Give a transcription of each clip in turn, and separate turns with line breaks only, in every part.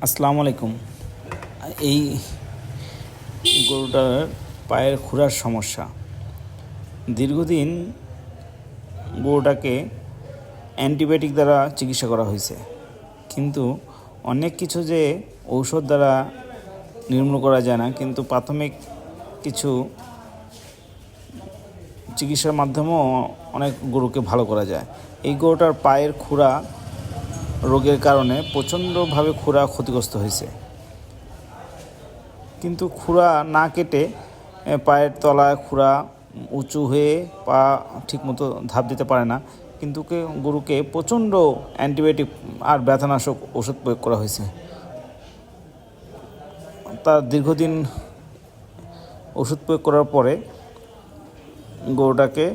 আসসালামু আলাইকুম। এই গরুটার পায়ের খুরার সমস্যা। দীর্ঘদিন গরুটাকে অ্যান্টিবায়োটিক দ্বারা চিকিৎসা করা হয়েছে, কিন্তু অনেক কিছু যে ঔষধ দ্বারা নির্মূল করা যায় না, কিন্তু প্রাথমিক কিছু চিকিৎসার মাধ্যমেও অনেক গরুকে ভালো করা যায়। এই গরুটার পায়ের খুরা রোগের কারণে প্রচণ্ডভাবে খুরা ক্ষতিগ্রস্ত হয়েছে, কিন্তু খুরা না কেটে পায়ের তলায় খুরা উঁচু হয়ে পা ঠিকমতো ধাপ দিতে পারে না, কিন্তু গরুকে প্রচণ্ড অ্যান্টিবায়োটিক আর ব্যথানাশক ওষুধ প্রয়োগ করা হয়েছে। তার দীর্ঘদিন ওষুধ প্রয়োগ করার পরে গরুটাকে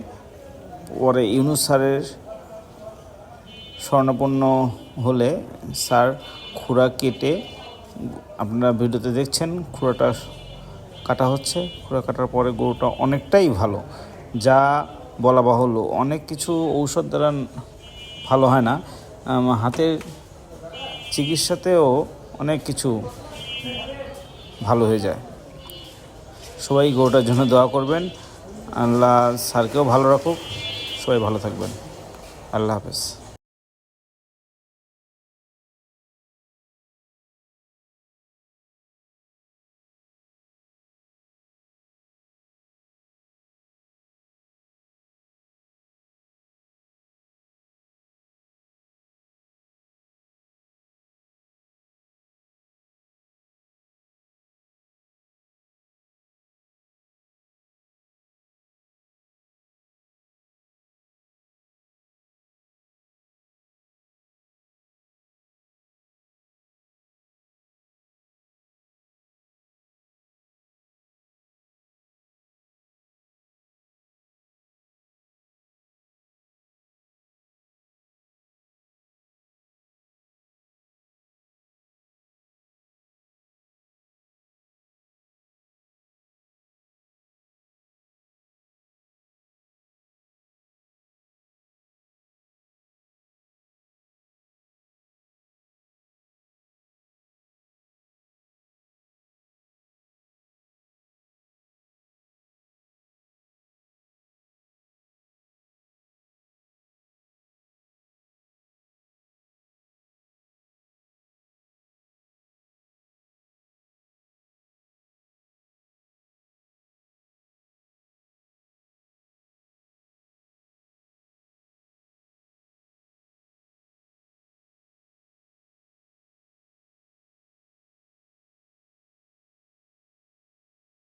পরে ইউনুস স্যারের শরণাপন্ন হলে স্যার খুরা কেটে, আপনারা ভিডিওতে দেখছেন খুরাটা কাটা হচ্ছে। খুরা কাটার পরে গরুটা অনেকটাই ভালো, যা বলা বাহুল্য। অনেক কিছু ঔষধ দ্বারা ভালো হয় না, হাতের চিকিৎসাতেও অনেক কিছু ভালো হয়ে যায়। সবাই গরুটার জন্য দোয়া করবেন। আল্লাহ স্যারকেও ভালো রাখুক। সবাই ভালো থাকবেন। আল্লাহ হাফেজ।